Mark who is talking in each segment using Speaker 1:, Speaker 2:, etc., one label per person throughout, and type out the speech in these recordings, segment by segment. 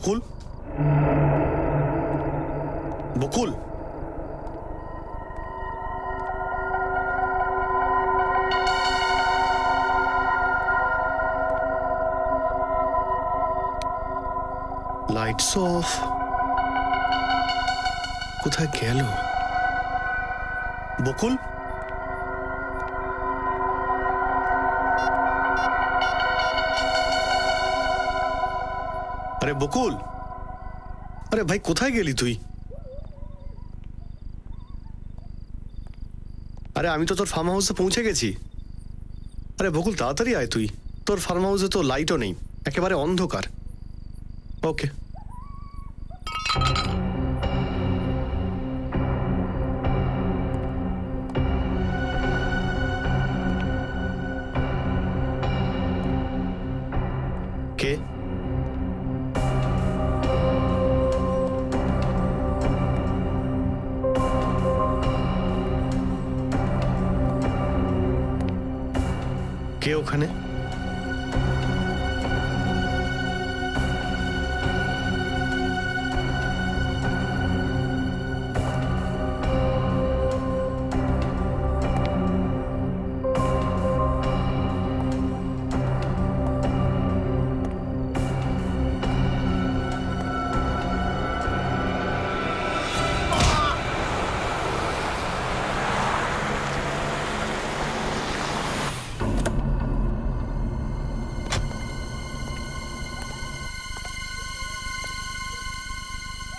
Speaker 1: বকুল, বকুল, lights off. কোথায় গেল বকুল? আরে বকুল, আরে ভাই কোথায় গেলি তুই? আরে আমি তো তোর ফার্ম হাউসে পৌঁছে গেছি। আরে বকুল তাড়াতাড়ি আয় তুই, তোর ফার্ম হাউসে তো লাইটও নেই, একেবারে অন্ধকার। ওকে। কে? কে ওখানে?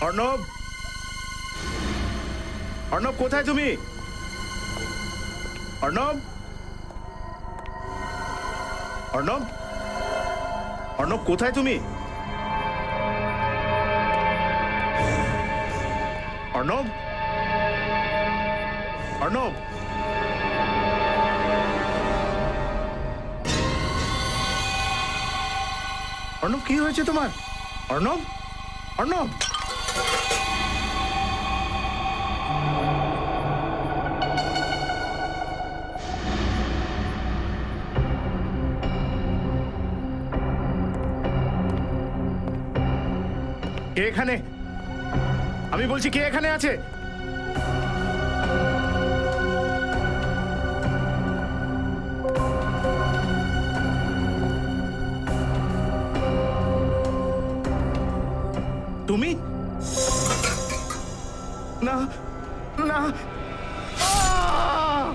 Speaker 2: অর্ণব, অর্ণব কোথায় তুমি? অর্ণব, অর্ণব, অর্ণব কোথায় তুমি? অর্ণব, অর্ণব, অর্ণব কি হয়েছে তোমার? অর্ণব, অর্ণব, কে এখানে? আমি বলছি কে এখানে আছে? তুমি? না, না, আহ!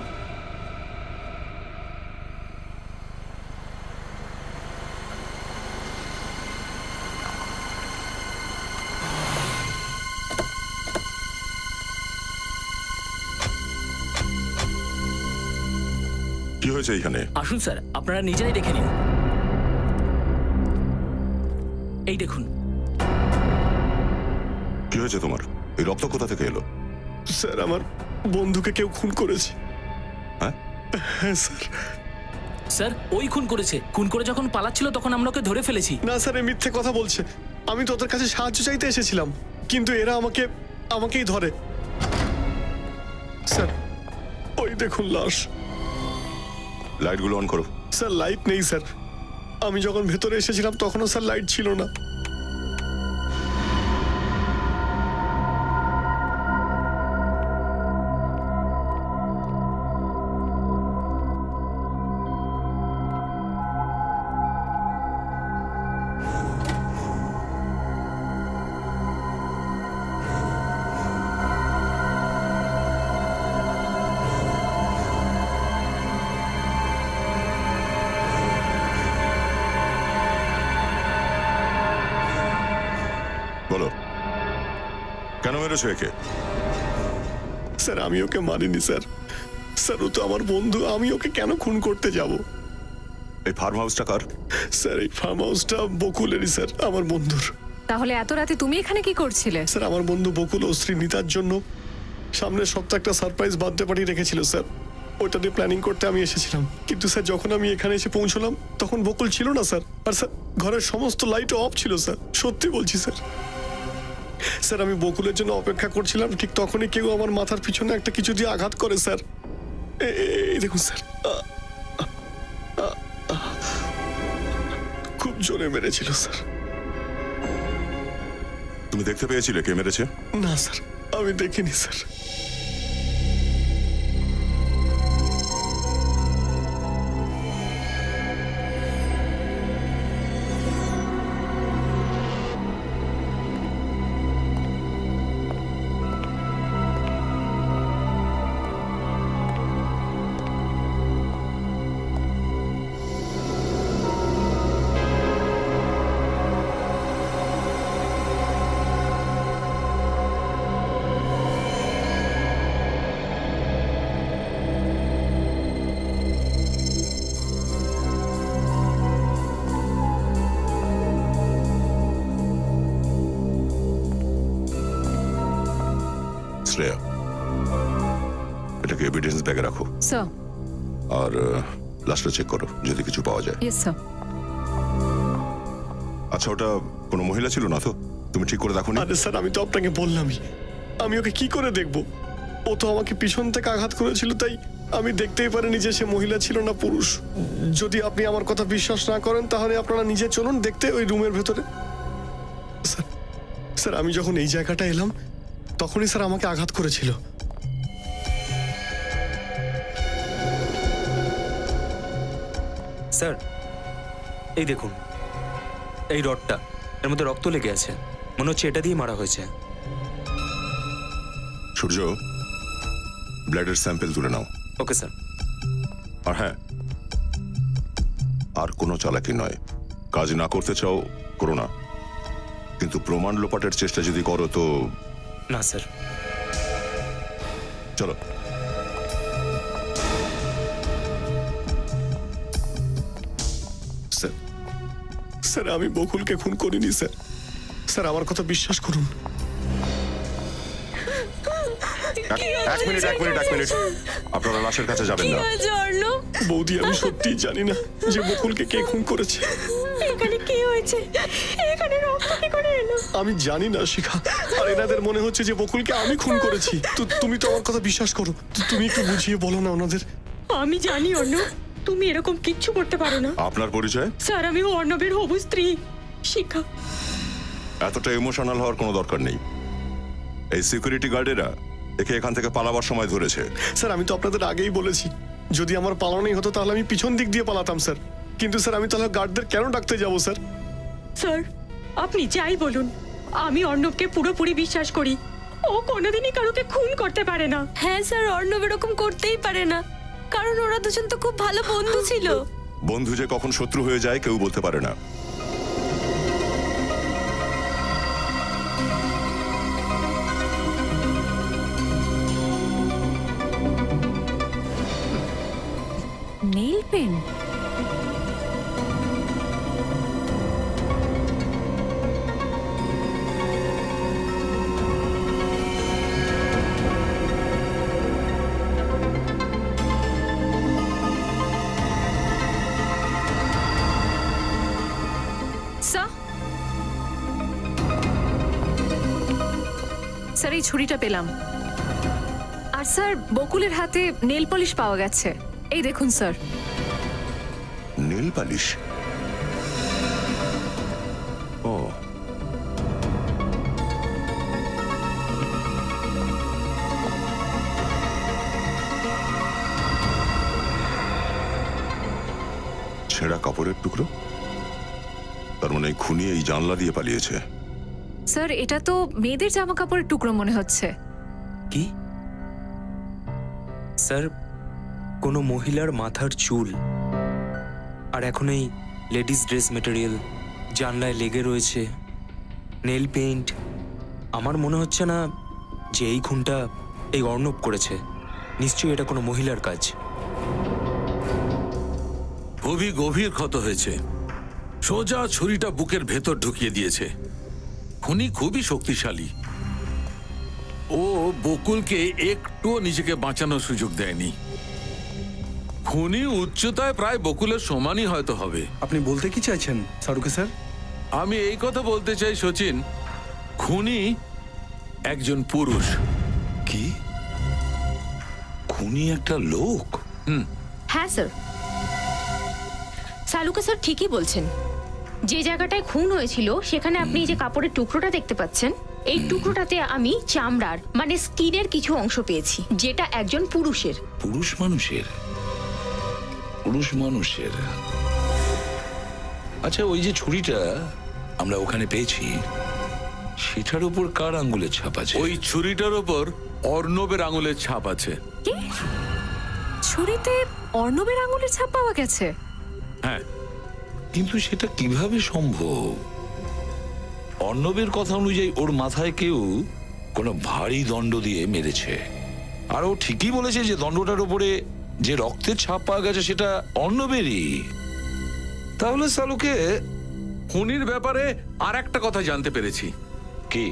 Speaker 3: কি হয়েছে এখানে?
Speaker 4: আসুন স্যার, আপনারা নিজেরাই দেখে নিন। এই দেখুন।
Speaker 3: কি হয়েছে তোমার? এই রক্ত কোথা থেকে এলো?
Speaker 1: স্যার আমার বন্ধুকে কেউ খুন করেছে।
Speaker 3: হ্যাঁ?
Speaker 1: হ্যাঁ স্যার।
Speaker 4: স্যার ওই খুন করেছে। খুন করে যখন পালাচ্ছিল তখন আমরা ওকে ধরে ফেলেছি।
Speaker 1: না স্যার, এ মিথ্যে কথা বলছে। আমি তো ওদের কাছে সাহায্য চাইতে এসেছিলাম, কিন্তু এরা আমাকেই ধরে। স্যার ওই দেখুন লাশ।
Speaker 3: লাইটগুলো অন করো।
Speaker 1: স্যার লাইট নেই স্যার, আমি যখন ভেতরে এসেছিলাম তখনও স্যার লাইট ছিল না।
Speaker 3: বলো, কেন মেরেছো একে?
Speaker 1: স্যার আমি ওকে মানিনি স্যার। স্যার ও তো আমার বন্ধু, আমি ওকে কেন খুন করতে যাব?
Speaker 3: এই ফার্ম হাউসটা কার?
Speaker 1: স্যার এই ফার্ম হাউসটা বকুলেরই স্যার, আমার বন্ধুর।
Speaker 5: তাহলে এত রাতে তুমি এখানে কি করছিলে?
Speaker 1: স্যার আমার বন্ধু বকুল ও স্ত্রী নিতার জন্য সামনের সপ্তাহে একটা সারপ্রাইজ বার্থডে পার্টি রেখেছিল স্যার। ওটা দিয়ে প্ল্যানিং করতে আমি এসেছিলাম, কিন্তু স্যার যখন আমি এখানে এসে পৌঁছলাম তখন বকুল ছিল না স্যার। আর স্যার ঘরের সমস্ত লাইট অফ ছিল স্যার, সত্যি বলছি স্যার। স্যার আমি বকুলের জন্য অপেক্ষা করছিলাম, ঠিক তখনই কেউ আমার মাথার পিছনে একটা কিছু দিয়ে আঘাত করে স্যার। এই দেখুন স্যার, খুব জোরে মেরেছিল স্যার।
Speaker 3: তুমি দেখতে পেয়েছিলে কে মেরেছে?
Speaker 1: না স্যার, আমি দেখিনি স্যার।
Speaker 3: শ্রেয়া, এটাকে এভিডেন্স ব্যাগে রাখো
Speaker 5: স্যার।
Speaker 3: আর লাশটা চেক করো, যদি কিছু পাওয়া যায়।
Speaker 5: Yes sir.
Speaker 3: আচ্ছা, ওটা কোনো মহিলা ছিল না তো? তুমি ঠিক করে দেখো নি?
Speaker 1: আরে স্যার, আমি তো আপনাকে বললামই, আমি ওকে কি করে দেখব? ও তো আমাকে পিছন থেকে আঘাত করেছিল, তাই আমি দেখতেই পারিনি যে সে মহিলা ছিল না পুরুষ। যদি আপনি আমার কথা বিশ্বাস না করেন তাহলে আপনারা নিজে চলুন দেখতে ওই রুমের ভেতরে। স্যার, স্যার আমি যখন এই জায়গাটা এলাম তখনই স্যার আমাকে আঘাত করেছিল।
Speaker 6: স্যার, এই দেখুন, এই রডটা, এর মধ্যে রক্ত লেগে আছে। মনে হচ্ছে এটা দিয়ে মারা হয়েছে।
Speaker 3: সূর্য, ব্লাডের স্যাম্পল তুলে নাও।
Speaker 6: Okay sir.
Speaker 3: আর হ্যাঁ, আর কোনো চালাকি নয়। কাজ না করতে চাও করো না, কিন্তু প্রমাণ লোপাটের চেষ্টা যদি করো তো
Speaker 6: না স্যার।
Speaker 3: চলো।
Speaker 1: স্যার, স্যার আমি বকুলকে খুন করিনি স্যার। স্যার আমার কথা বিশ্বাস করুন।
Speaker 3: এক মিনিট। আপনারা লাশের কাছে যাবেন না।
Speaker 1: বৌদি, আমি সত্যিই জানি না যে বকুলকে কে খুন করেছে।
Speaker 7: এখানে কি হয়েছে? এখানে রক্ত কি করে এলো?
Speaker 1: আমি জানি না শিখা, আর এনাদের মনে হচ্ছে যে বকুলকে আমি খুন করেছি। তো তুমি তো আমার কথা বিশ্বাস করো, তুমি একটু বুঝিয়ে বলো না ওনাদের।
Speaker 7: আমি জানি অর্ণব, তুমি এরকম কিচ্ছু করতে পারো না।
Speaker 3: আপনার পরিচয়?
Speaker 7: স্যার, আমি অর্ণবের হবু স্ত্রী শিখা।
Speaker 3: এতটা ইমোশনাল হওয়ার কোনো দরকার নেই। এই সিকিউরিটি গার্ডেরা একে এখান থেকে পালাবার সময় ধরেছে।
Speaker 1: স্যার আমি তো আপনাদের আগেই বলেছি, যদি আমার পালানোই হতো তাহলে আমি পিছন দিক দিয়ে পালাতাম স্যার। কিন্তু স্যার আমি তাহলে গার্ডদের কেন ডাকতে যাবো স্যার?
Speaker 7: স্যার, আপনি যাই বলুন, আমি অর্ণবকে পুরোপুরি বিশ্বাস করি। ও কোনোদিনই কারোকে খুন করতে পারে না।
Speaker 8: হ্যাঁ স্যার, অর্ণব এরকম করতেই পারে না, কারণ ওরা দুজন তো খুব ভালো বন্ধু ছিল।
Speaker 3: বন্ধু যে কখন শত্রু হয়ে যায় কেউ বলতে পারে না।
Speaker 5: Nail pen? স্যার, এই ছুরিটা পেলাম। আর স্যার, বকুলের হাতে নেল পলিশ পাওয়া গেছে। এই দেখুন স্যার।
Speaker 3: নীল পালিশ? ও, ছেঁড়া কাপড়ের টুকরো। তার মানে খুনি এই জানলা দিয়ে পালিয়েছে।
Speaker 5: স্যার, এটা তো মেয়েদের জামা কাপড়ের টুকরো মনে হচ্ছে।
Speaker 6: কি স্যার? কোনো মহিলার মাথার চুল আর এখন এই লেডিস ড্রেস মেটেরিয়াল জানলায় লেগে রয়েছে, নেল পেইন্ট। আমার মনে হচ্ছে না যে এই খুনটা এই অর্ণব করেছে। নিশ্চয়ই এটা কোনো মহিলার কাজ।
Speaker 9: খুবই গভীর ক্ষত হয়েছে, সোজা ছুরিটা বুকের ভেতর ঢুকিয়ে দিয়েছে। খুনি খুবই শক্তিশালী। ও বকুলকে একটুও নিজেকে বাঁচানোর সুযোগ দেয়নি। খুনি উচ্চতায় প্রায় বকুলের সমানই হয়তো হবে।
Speaker 2: আপনি বলতে কি চাইছেন শাহরুখে স্যার?
Speaker 9: আমি এই কথা বলতে চাই সচিন, খুনি একজন পুরুষ।
Speaker 10: কি? খুনি একটা লোক?
Speaker 7: হ্যাঁ স্যার, শালুকা স্যার ঠিকই বলছেন। যে জায়গাটায় খুন হয়েছিল সেখানে আপনি এই যে কাপড়ের টুকরোটা দেখতে পাচ্ছেন, এই টুকরোটাতে আমি চামড়ার মানে স্কিনের কিছু অংশ পেয়েছি, যেটা একজন পুরুষের।
Speaker 10: পুরুষ মানুষের? পুরুষ মানুষের? আচ্ছা, ওই যে ছুরিটা আমরা ওখানে পেয়েছি, সেটার উপর কার আঙ্গুলের ছাপ আছে?
Speaker 9: ওই ছুরিটার ওপর অর্ণবের আঙুলের ছাপ আছে।
Speaker 5: কি ছুরিতে অর্ণবের আঙুলের ছাপ পাওয়া গেছে?
Speaker 9: হ্যাঁ,
Speaker 10: কিন্তু সেটা কিভাবে সম্ভব? অর্ণবের কথা অনুযায়ী ওর মাথায় কেউ কোনো ভারী দণ্ড দিয়ে মেরেছে, আর ও ঠিকই বলেছে যে দণ্ডটার উপরে যে রক্তের ছাপ পাওয়া গেছে সেটা অর্ণবেরই। তাহলে সালুকে
Speaker 9: খুনির ব্যাপারে আর একটা কথা জানতে পেরেছি।
Speaker 10: কি?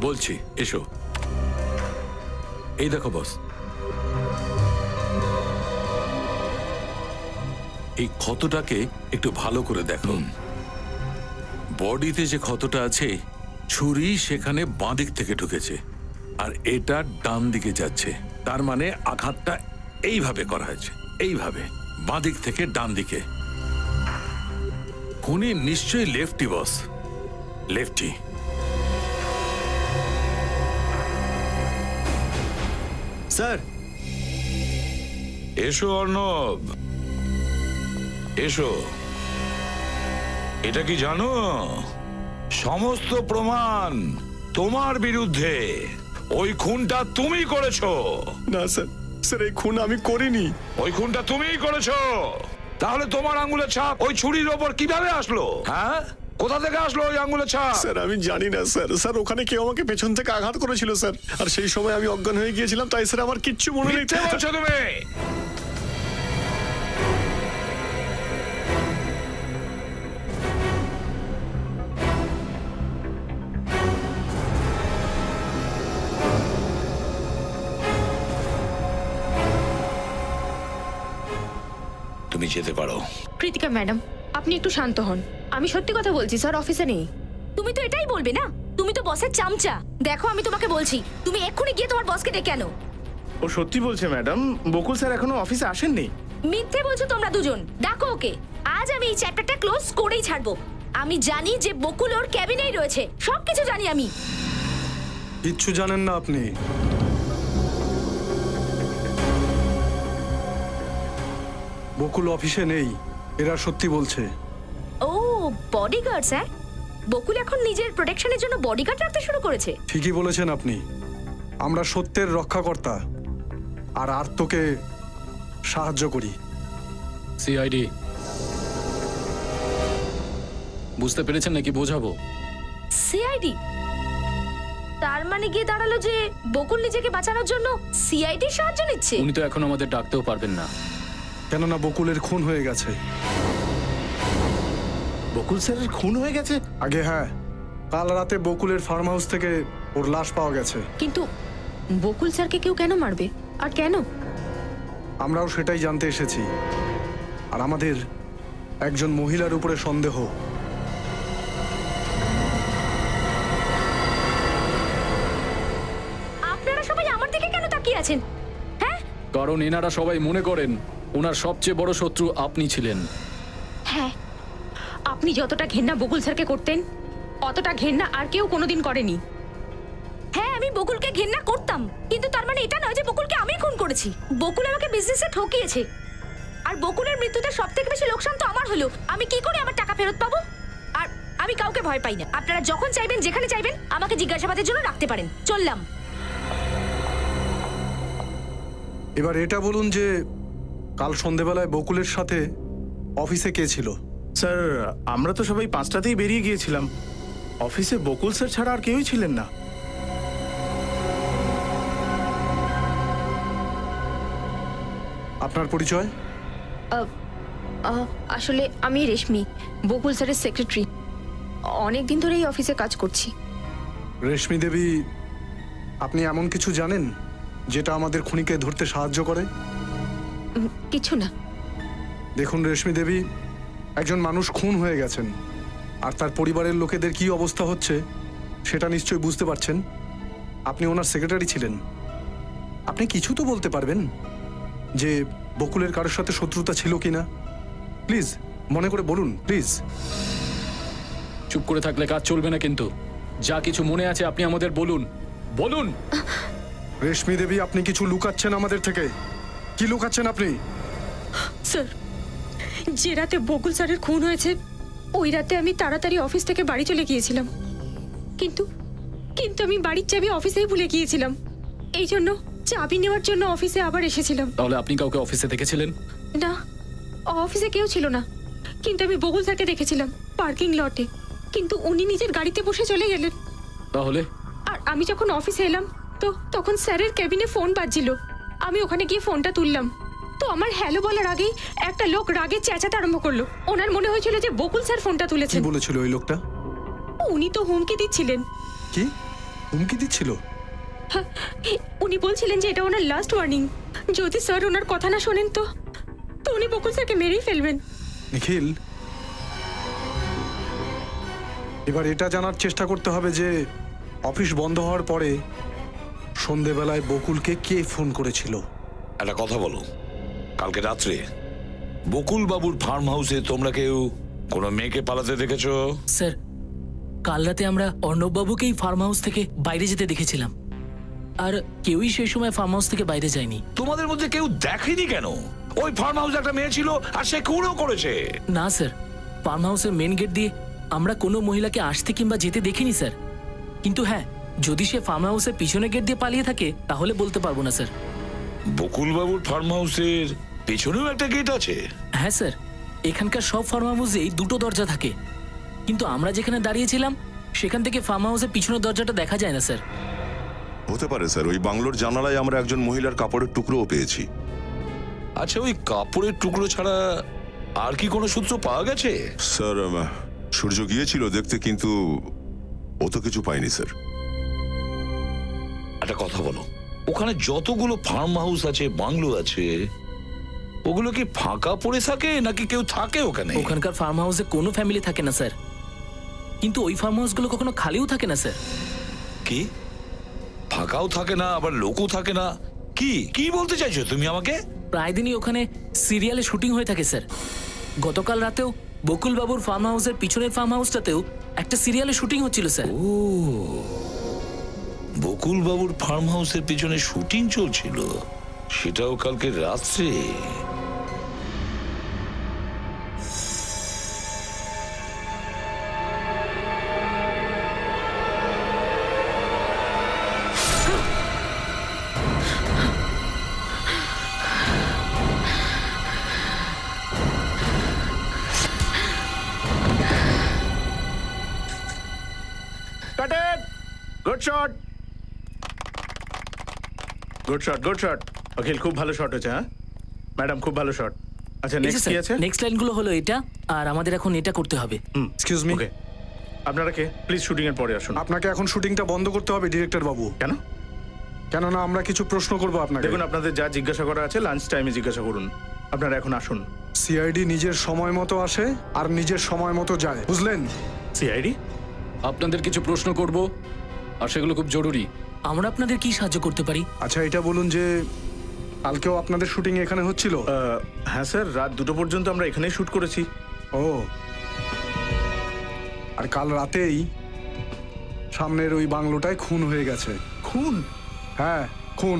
Speaker 9: বলছি, এসো। এই দেখো বস, এই ক্ষতটাকে একটু ভালো করে দেখো। বডিতে যে ক্ষতটা আছে, ছুরি সেখানে বাঁ দিক থেকে ঢুকেছে আর এটা ডান দিকে যাচ্ছে। তার মানে আঘাতটা এইভাবে করা হয়েছে, এইভাবে বাঁ দিক থেকে ডান দিকে। খুনি নিশ্চয়ই লেফটি বস, লেফটি।
Speaker 1: স্যার,
Speaker 10: এসো অর্ণব, এসো। এটা কি জানো, সমস্ত প্রমাণ তোমার বিরুদ্ধে। ওই খুনটা তুমি করেছো।
Speaker 1: না স্যার, স্যার এই খুন আমি করিনি।
Speaker 10: ওই খুনটা তুমিই করেছো। তাহলে তোমার আঙ্গুলের ছাপ ওই ছুরির ওপর কিভাবে আসলো? হ্যাঁ, কোথা থেকে আসলো ওই আঙ্গুলের ছাপ?
Speaker 1: স্যার আমি জানি না স্যার। স্যার ওখানে কেউ আমাকে পেছন থেকে আঘাত করেছিল স্যার, আর সেই সময় আমি অজ্ঞান হয়ে গিয়েছিলাম, তাই স্যার আমার কিচ্ছু মনে নেই।
Speaker 10: মিথ্যে বলছো তুমি। তুমি যেতে পারো।
Speaker 7: কৃতিকা ম্যাডাম, আপনি একটু শান্ত হন। আমি সত্যি কথা বলছি স্যার, অফিসে নেই।
Speaker 8: তুমি তো এটাই বলবে না, তুমি তো বসের চামচা। দেখো, আমি তোমাকে বলছি, তুমি এক্ষুনি গিয়ে তোমার বসকে ডেকে আনো।
Speaker 2: ও সত্যি বলছে ম্যাডাম, বকুল স্যার এখনো অফিসে আসেননি।
Speaker 8: মিথ্যে বলছো তোমরা দুজন। ডাকো ওকে। আজ আমি এই চ্যাপ্টারটা ক্লোজ করেই ছাড়বো। আমি জানি যে বকুল ওর ক্যাবিনেই রয়েছে, সবকিছু জানি আমি।
Speaker 11: কিচ্ছু জানেন না আপনি। বকুল অফিসে নেই, এরা সত্যি বলছে।
Speaker 8: ও বডিগার্ডস, হ্যাঁ? বকুল এখন নিজের প্রোটেকশনের জন্য বডিগার্ড রাখতে শুরু করেছে।
Speaker 11: ঠিকই বলেছেন আপনি। আমরা সত্যের রক্ষাকর্তা আর আর্তকে সাহায্য করি।
Speaker 4: সিআইডি বুঝতে পেরেছেন নাকি বোঝাবো?
Speaker 8: সিআইডি? তার মানে গিয়ে দাঁড়ালো যে বকুল নিজেকে বাঁচানোর জন্য সিআইডির সাহায্য নিচ্ছে।
Speaker 4: উনি তো এখন আমাদের ডাকতেও পারবেন না,
Speaker 11: কেননা বকুলের খুন হয়ে গেছে।
Speaker 2: বকুল স্যারের খুন হয়ে গেছে?
Speaker 11: আগে হ্যাঁ, কাল রাতে বকুলের ফার্ম হাউস থেকে ওর লাশ পাওয়া গেছে।
Speaker 7: কিন্তু বকুল স্যারকে কেউ কেন মারবে, আর কেন?
Speaker 11: আমরাও সেটাই জানতে এসেছি। আর আমাদের একজন মহিলার উপরে সন্দেহ।
Speaker 8: আপনারা সবাই আমার দিকে কেন তাকিয়ে আছেন? হ্যাঁ
Speaker 4: কারণ এনারা সবাই মনে করেন ওনার সবচেয়ে বড় শত্রু আপনি ছিলেন।
Speaker 7: হ্যাঁ, আপনি যতটা ঘেন্না বকুল স্যারকে করতেন, অতটা ঘেন্না আর কেউ কোনোদিন করেনি।
Speaker 8: হ্যাঁ, আমি বকুলকে ঘেন্না করতাম, কিন্তু তার মানে এটা নয় যে বকুলকে আমি খুন করেছি। বকুল আমাকে বিজনেসে ঠকিয়েছে, আর বকুলের মৃত্যুতে সবথেকে বেশি লোকসান তো আমার হলো। আমি কি করে আমার টাকা ফেরত পাবো? আর আমি কাউকে ভয় পাই না। আপনারা যখন চাইবেন, যেখানে চাইবেন, আমাকে জিজ্ঞাসাবাদের জন্য রাখতে পারেন। চললাম।
Speaker 11: এবার এটা বলুন যে কাল সন্ধেবেলায় বকুলের সাথে অফিসে কে ছিল?
Speaker 2: স্যার আমরা তো সবাই 5টাতেই বেরিয়ে গিয়েছিলাম। অফিসে বকুল স্যার ছাড়া আর কেউই ছিলেন না।
Speaker 11: আপনার পরিচয়?
Speaker 7: আসলে আমি রেশমি, বকুল স্যারের সেক্রেটারি। অনেকদিন ধরে এই অফিসে কাজ করছি।
Speaker 11: রেশমি দেবী, আপনি এমন কিছু জানেন যেটা আমাদের খুনিকে ধরতে সাহায্য করে?
Speaker 7: কিছু না।
Speaker 11: দেখুন রেশমি দেবী, একজন মানুষ খুন হয়ে গেছেন, আর তার পরিবারের লোকেদের কি অবস্থা হচ্ছে সেটা নিশ্চয়ই বুঝতে পারছেন। আপনি ওনার সেক্রেটারি ছিলেন, আপনি কিছু তো বলতে পারবেন যে বকুলের কারোর সাথে শত্রুতা ছিল কিনা। প্লিজ মনে করে বলুন প্লিজ।
Speaker 12: চুপ করে থাকলে কাজ চলবে না কিন্তু। যা কিছু মনে আছে আপনি আমাদের বলুন, বলুন।
Speaker 11: রেশমি দেবী, আপনি কিছু লুকাচ্ছেন আমাদের থেকে। কি লুকাচ্ছেন আপনি?
Speaker 7: স্যার, যে রাতে বকুল স্যারের খুন হয়েছে ওই রাতে আমি তাড়াতাড়ি অফিস থেকে বাড়ি চলে গিয়েছিলাম, কিন্তু কিন্তু আমি বাড়ির চাবি অফিসেই ভুলে গিয়েছিলাম। এই জন্য চাবি নেওয়ার জন্য অফিসে আবার এসেছিলাম।
Speaker 12: তাহলে আপনি কাউকে অফিসে দেখেছিলেন?
Speaker 7: না, অফিসে কেউ ছিল না, কিন্তু আমি বকুল স্যারকে দেখেছিলাম পার্কিং লটে, কিন্তু উনি নিজের গাড়িতে বসে চলে গেলেন।
Speaker 12: তাহলে
Speaker 7: আর আমি যখন অফিসে এলাম তো তখন স্যারের কেবিনে ফোন বাজছিল। আমি ওখানে গিয়ে ফোনটা তুললাম, তো আমার হ্যালো বলার আগেই একটা লোক রাগে চেঁচাতে আরম্ভ করলো। ওনার মনে হয়েছিল যে বকুল স্যার ফোনটা
Speaker 11: কি
Speaker 7: তুলেছেন।
Speaker 11: বলেছিল ওই লোকটা?
Speaker 7: উনি তো হুমকি দিচ্ছিলেন।
Speaker 11: কি হুমকি দিচ্ছিল?
Speaker 7: হ্যাঁ, উনি বলছিলেন যে এটা ওনার লাস্ট ওয়ার্নিং, যদি স্যার ওনার কথা না শোনেন তো তো উনি বকুল স্যারকে মেরেই ফেলবেন।
Speaker 11: নিখিল, এবার এটা জানার চেষ্টা করতে হবে যে অফিস বন্ধ হওয়ার পরে সন্ধেবেলায় বকুলকে কে ফোন করেছিল।
Speaker 10: একটা কথা বলো, কালকে রাত্রে বকুল বাবুর ফার্ম হাউসে তোমরা কেউ কোনো মেয়েকে পালাতে দেখেছো?
Speaker 4: স্যার, কাল রাতে আমরা অর্ণববাবুকেই ফার্ম হাউস থেকে বাইরে যেতে দেখেছিলাম, আর কেউই সেই সময় ফার্ম হাউস থেকে বাইরে যায়নি।
Speaker 10: তোমাদের মধ্যে কেউ দেখেনি কেন? ওই ফার্ম হাউসে একটা মেয়ে ছিল আর সে খুনও করেছে।
Speaker 4: না স্যার, ফার্ম হাউসের মেন গেট দিয়ে আমরা কোনো মহিলাকে আসতে কিংবা যেতে দেখিনি স্যার। কিন্তু হ্যাঁ, যদি সে ফার্ম হাউসের পিছনে গেট দিয়ে পালিয়ে থাকে তাহলে বলতে পারবো না স্যার।
Speaker 10: বকুল বাবুর ফার্ম হাউসের পেছনেও একটা গেট আছে?
Speaker 4: হ্যাঁ স্যার, এখানকার সব ফার্ম হাউসেই দুটো দরজা থাকে, কিন্তু আমরা যেখানে দাঁড়িয়েছিলাম সেখান থেকে ফার্ম হাউসের পিছনের দরজাটা দেখা যায় না স্যার।
Speaker 3: হতে পারে স্যার, ওই বাংলোর জানালায় আমরা একজন মহিলার কাপড়ের টুকরোও পেয়েছি।
Speaker 10: আচ্ছা, ওই কাপড়ের টুকরো ছাড়া আর কি কোনো সূত্র পাওয়া গেছে?
Speaker 3: স্যার, সূর্য গিয়েছিল দেখতে, কিন্তু ও তো কিছু পাইনি স্যার।
Speaker 10: একটা কথা বলো, ওখানে যতগুলো ফার্ম হাউস আছে, বাংলো আছে, ওগুলো কি ফাঁকা পড়ে থাকে নাকি কেউ থাকে ওখানে?
Speaker 4: ওখানকার ফার্ম হাউসে কোনো ফ্যামিলি থাকে না স্যার, কিন্তু ওই ফার্ম হাউসগুলো কখনো খালিও থাকে না স্যার।
Speaker 10: কি ফাঁকাও থাকে না আবার লোকও থাকে না? কি কি বলতে চাইছো তুমি আমাকে?
Speaker 4: প্রায় দিনই ওখানে সিরিয়ালে শুটিং হয়ে থাকে স্যার। গতকাল রাতেও বকুল বাবুর ফার্ম হাউসের পিছনের ফার্ম হাউসটাতেও একটা সিরিয়ালে শুটিং হচ্ছিল স্যার।
Speaker 10: ও, বকুল বাবুর ফার্ম হাউসের পিছনে শুটিং চলছিল, সেটাও কালকে রাত্রে।
Speaker 2: Good shot, good shot, good shot. Akhil, খুব ভালো শট হয়েছে। হ্যাঁ ম্যাডাম, খুব ভালো শট। আচ্ছা, নেক্সট কি আছে?
Speaker 4: নেক্সট লাইনগুলো হলো এটা, আর আমাদের এখন এটা করতে হবে।
Speaker 11: এক্সকিউজ মি,
Speaker 2: ওকে, আপনারা কে প্লিজ শুটিং এর পরে আসুন।
Speaker 11: আপনাকে এখন শুটিংটা বন্ধ করতে হবে ডিরেক্টর বাবু।
Speaker 2: কেন?
Speaker 11: কেননা আমরা কিছু প্রশ্ন করব আপনাকে।
Speaker 2: দেখুন, আপনাদের যা জিজ্ঞাসা করা আছে লাঞ্চ টাইমে জিজ্ঞাসা করুন। আপনারা এখন আসুন।
Speaker 11: সিআইডি নিজের সময় মতো আসে আর নিজের সময় মতো যায়, বুঝলেন?
Speaker 2: সিআইডি?
Speaker 12: আপনাদের কিছু প্রশ্ন করব, আর সেগুলো খুব জরুরি।
Speaker 4: আমরা আপনাদের কি সাহায্য করতে পারি?
Speaker 11: আচ্ছা, এটা বলুন যে কালকেও আপনাদের শুটিং এখানে হচ্ছিল?
Speaker 2: হ্যাঁ স্যার, রাত 2টো পর্যন্ত আমরা এখানেই শুট করেছি।
Speaker 11: ও, আর কাল রাতেই সামনের ওই বাংলোটায় খুন হয়ে গেছে।
Speaker 2: খুন?
Speaker 11: হ্যাঁ, খুন।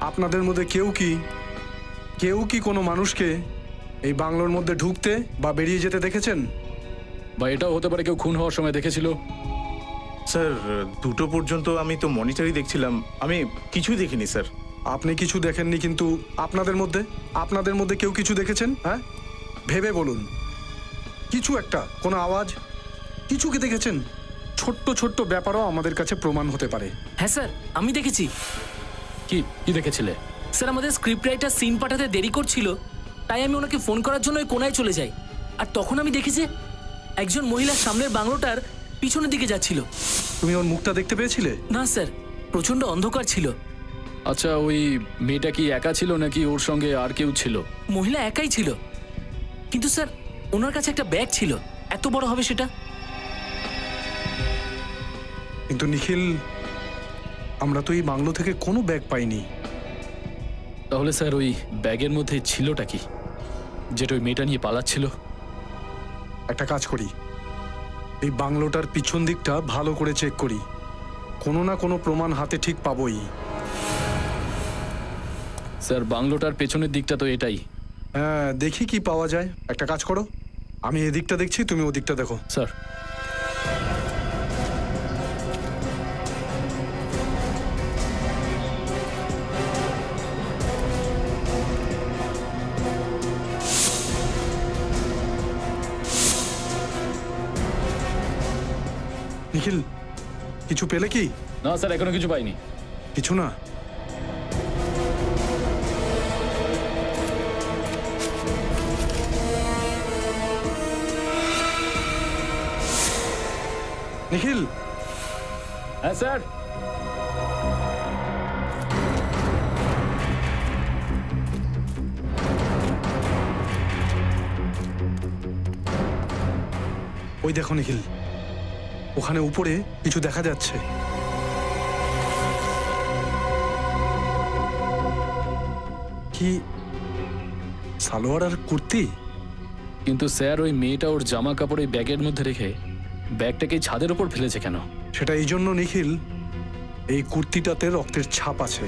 Speaker 11: আপনাদের মধ্যে কেউ কি কোনো মানুষকে এই বাংলোর মধ্যে ঢুকতে বা বেরিয়ে যেতে দেখেছেন?
Speaker 12: বা এটাও হতে পারে কেউ খুন হওয়ার সময় দেখেছিল।
Speaker 2: স্যার, 2টো পর্যন্ত আমি তো মনিটরই দেখছিলাম, আমি কিছুই দেখিনি স্যার।
Speaker 11: আপনি কিছু দেখেননি, কিন্তু আপনাদের মধ্যে কেউ কিছু দেখেছেন? হ্যাঁ, ভেবে বলুন। কিছু একটা, কোনো আওয়াজ, কিছু কি দেখেছেন? ছোট্ট ছোট্ট ব্যাপারও আমাদের কাছে প্রমাণ হতে পারে।
Speaker 4: হ্যাঁ স্যার, আমি দেখেছি।
Speaker 12: কি কি দেখেছিলে?
Speaker 4: স্যার, আমাদের স্ক্রিপ্ট রাইটার সিন পাঠাতে দেরি করছিল, তাই আমি ওনাকে ফোন করার জন্য ওই কোনায় চলে যাই, আর তখন আমি দেখি যে একজন মহিলা সামনের বাংলোটার পিছনের দিকে যাচ্ছিল।
Speaker 11: তুমি ওর মুখটা দেখতে পেয়েছিলে?
Speaker 4: না স্যার, প্রচন্ড অন্ধকার ছিল।
Speaker 12: আচ্ছা, ওই মেয়েটা কি একা ছিল নাকি ওর সঙ্গে আর কেউ ছিল?
Speaker 4: মহিলা একাই ছিল, কিন্তু স্যার ওনার কাছে একটা ব্যাগ ছিল। এত বড় হবে সেটা?
Speaker 11: কিন্তু নিখিল, আমরা তো এই বাংলো থেকে কোনো ব্যাগ পাইনি।
Speaker 12: তাহলে স্যার ওই ব্যাগের মধ্যে ছিলটা কি? যেটা ওই মেয়েটা নিয়ে পালাচ্ছিল?
Speaker 11: একটা কাজ করি, এই বাংলোটার পিছন দিকটা ভালো করে চেক করি, কোনো না কোনো প্রমাণ হাতে ঠিক পাবোই।
Speaker 12: স্যার বাংলোটার পেছনের দিকটা তো এটাই।
Speaker 11: হ্যাঁ, দেখি কি পাওয়া যায়। একটা কাজ করো, আমি এদিকটা দেখছি, তুমি ওদিকটা দেখো।
Speaker 12: স্যার
Speaker 11: নিখিল, কিছু পেলে কি?
Speaker 12: না স্যার, এখনো কিছু পাইনি।
Speaker 11: কিছু না? নিখিল,
Speaker 12: হ্যাঁ স্যার।
Speaker 11: ওই দেখো নিখিল, ওখানে উপরে কিছু দেখা যাচ্ছে। কি সালোয়ার আর কুর্তি?
Speaker 12: কিন্তু স্যার ওই মেয়েটা ওর জামা কাপড় এই ব্যাগের মধ্যে রেখে ব্যাগটাকে ছাদের ওপর ফেলেছে কেন?
Speaker 11: সেটা এই জন্য নিখিল, এই কুর্তিটাতে রক্তের ছাপ আছে,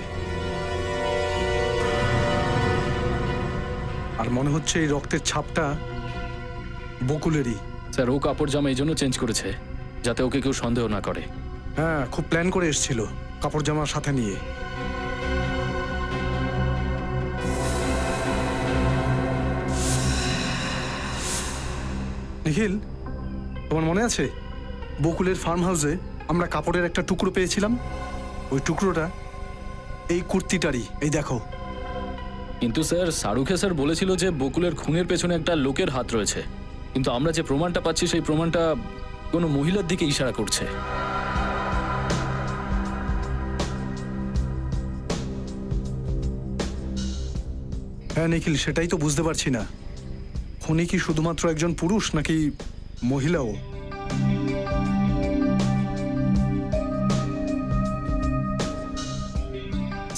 Speaker 11: আর মনে হচ্ছে এই রক্তের ছাপটা বকুলেরই।
Speaker 12: স্যার ও কাপড় জামা এই জন্য চেঞ্জ করেছে যাতে ওকে কেউ সন্দেহ না করে।
Speaker 11: হ্যাঁ, খুব প্ল্যান করে এসেছিল কাপড় জামার সাথে নিয়ে। নিখিল, তোমার মনে আছে বকুলের ফার্ম হাউসে আমরা কাপড়ের একটা টুকরো পেয়েছিলাম? ওই টুকরোটা এই কুর্তিটারই। এই দেখো।
Speaker 12: কিন্তু স্যার শাহরুখে স্যার বলেছিল যে বকুলের খুনের পেছনে একটা লোকের হাত রয়েছে, কিন্তু আমরা যে প্রমাণটা পাচ্ছি সেই প্রমাণটা কোনো মহিলার দিকে ইশারা করছে।
Speaker 11: হ্যাঁ নিখিল, সেটাই তো বুঝতে পারছি না, খুনি কি শুধুমাত্র একজন পুরুষ নাকি মহিলাও?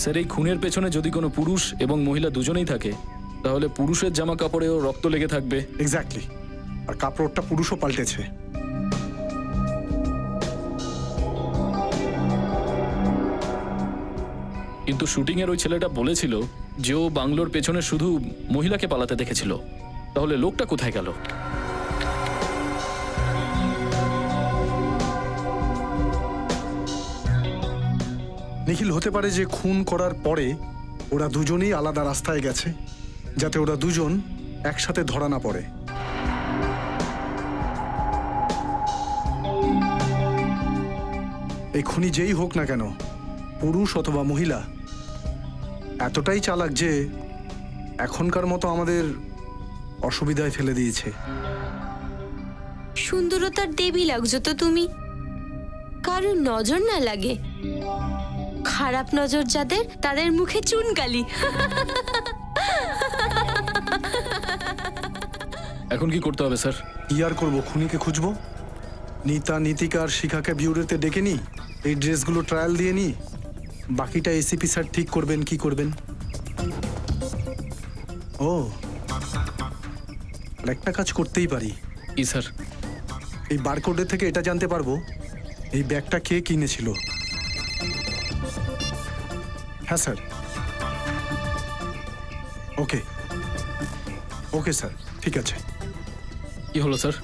Speaker 12: স্যার এই খুনের পেছনে যদি কোনো পুরুষ এবং মহিলা দুজনেই থাকে তাহলে পুরুষের জামা কাপড়েও রক্ত লেগে থাকবে।
Speaker 11: এক্স্যাক্টলি, আর কাপড়টা পুরুষও পাল্টেছে।
Speaker 12: কিন্তু শুটিং এর ওই ছেলেটা বলেছিল যে ও বাংলোর পেছনে শুধু মহিলাকে পালাতে দেখেছিল, তাহলে লোকটা কোথায় গেল?
Speaker 11: নিখিল, হতে পারে যে খুন করার পরে ওরা দুজনেই আলাদা রাস্তায় গেছে, যাতে ওরা দুজন একসাথে ধরা না পড়ে। এই খুনি যেই হোক না কেন, পুরুষ অথবা মহিলা, এতটাই চালাক যে এখনকার মতো আমাদের অসুবিধায় ফেলে দিয়েছে।
Speaker 7: সুন্দরতার দেবী লাগছো তো তুমি, কারোর নজর না লাগে। খারাপ নজর যাদের, তাদের মুখে চুনকালি।
Speaker 12: এখন কি করতে হবে স্যার?
Speaker 11: কি আর করবো, খুনিকে খুঁজবো। নিতা, নীতিকা আর শিখাকে বিউরোতে ডেকে নি, এই ড্রেসগুলো ট্রায়াল দিয়ে নি, বাকিটা এসিপি স্যার ঠিক করবেন কি করবেন। ও, আর একটা কাজ করতেই পারি।
Speaker 12: কি স্যার?
Speaker 11: এই বারকোডের থেকে এটা জানতে পারবো এই ব্যাগটা কে কিনেছিল। হ্যাঁ স্যার। ওকে ওকে স্যার, ঠিক আছে।
Speaker 12: কি হলো স্যার?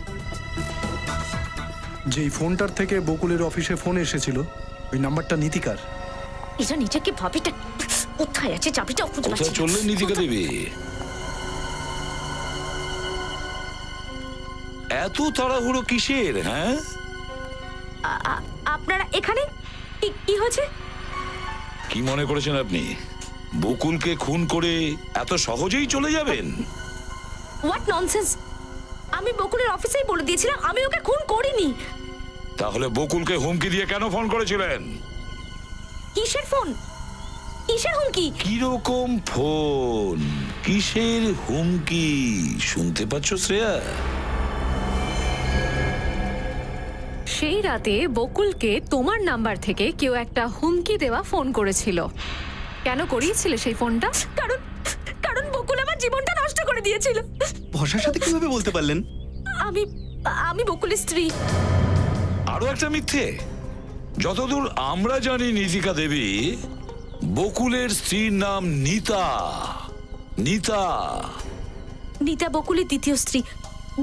Speaker 11: যেই ফোনটার থেকে বকুলের অফিসে ফোন এসেছিল, ওই নাম্বারটা নীতিকার।
Speaker 8: এটা নিজেকে ভাবিটা কোথায় আছে, চাবিটা খুঁজে
Speaker 10: কোথায়
Speaker 8: পাচ্ছি না।
Speaker 10: চললেন নীতিকা দেবী? এত তাড়াহুড়ো কিসের? হ্যাঁ,
Speaker 8: আপনারা এখানে কি হয়েছে?
Speaker 10: কি মনে করেছেন আপনি বকুলকে খুন করে এত সহজেই চলে যাবেন?
Speaker 8: What nonsense! আমি বকুলের অফিসেই বলে দিয়েছিলাম আমি ওকে খুন করিনি।
Speaker 10: তাহলে বকুলকে হুমকি দিয়ে কেন ফোন করেছিলেন?
Speaker 8: কিসের ফোন? কিসের হুমকি?
Speaker 10: কিরকম ফোন, কিসের হুমকি শুনতে পাচ্ছ শ্রেয়া?
Speaker 5: সেই রাতে বকুলকে তোমার নাম্বার থেকে কেউ একটা হুমকি দেওয়া ফোন করেছিল। কেন করিয়েছিলে সেই ফোনটা?
Speaker 8: কারণ কারণ বকুল আমার জীবনটা নষ্ট করে দিয়েছিল।
Speaker 13: বর্ষার সাথে কিভাবে বলতে পারলেন?
Speaker 8: আমি আমি বকুলের স্ত্রী।
Speaker 10: আরো একটা মিথ্যে। যতদূর আমরা জানি নিতিকা দেবী, বকুলের স্ত্রীর নাম নিতা। নিতা।
Speaker 8: নিতা বকুলের দ্বিতীয় স্ত্রী।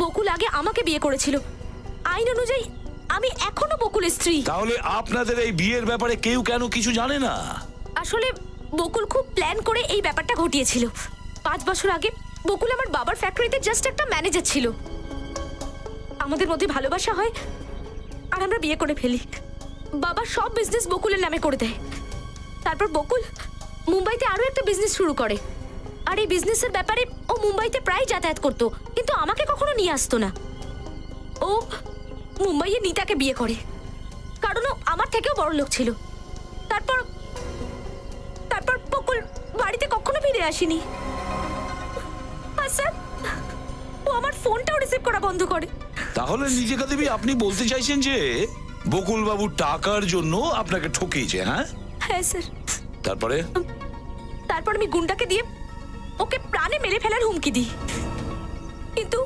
Speaker 8: বকুল আগে আমাকে বিয়ে করেছিল। আইন অনুযায়ী আমি এখনো বকুলের স্ত্রী।
Speaker 10: তাহলে আপনাদের এই বিয়ের ব্যাপারে কেউ কেন কিছু জানে না?
Speaker 8: আসলে বকুল খুব প্ল্যান করে এই ব্যাপারটা ঘটিয়েছিল। 5 বছর আগে বকুল আমার বাবার ফ্যাক্টরিতে জাস্ট একটা ম্যানেজার ছিল। আমাদের মধ্যে ভালোবাসা হয় আর আমরা বিয়ে করে ফেলি। বাবা সব বিজনেস বকুলের নামে করে দেয়। তারপর বকুল মুম্বাইতে আরো একটা বিজনেস শুরু করে। আর এই বিজনেসের ব্যাপারে ও মুম্বাইতে প্রায় যাতায়াত করতো, কিন্তু আমাকে কখনো নিয়ে আসতো না। ও মুম্বাইয়ে নিতাকে বিয়ে করে, কারণ ও আমার থেকেও বড় লোক ছিল। তারপর তারপর বকুল বাড়িতে কখনো ফিরে আসেনি। আর স্যার, ও আমার ফোনটাও রিসিভ করা বন্ধ করে।
Speaker 10: তাহলে নিতিকা দেবী, আপনি বলতে চাইছেন যে বকুল বাবু টাকার জন্য আপনাকে ঠকিয়েছে? হ্যাঁ
Speaker 8: হ্যাঁ স্যার।
Speaker 10: তারপরে?
Speaker 8: তারপর আমি গুন্ডাকে দিয়ে ওকে প্রাণে মেরে ফেলার হুমকি দিই। কিন্তু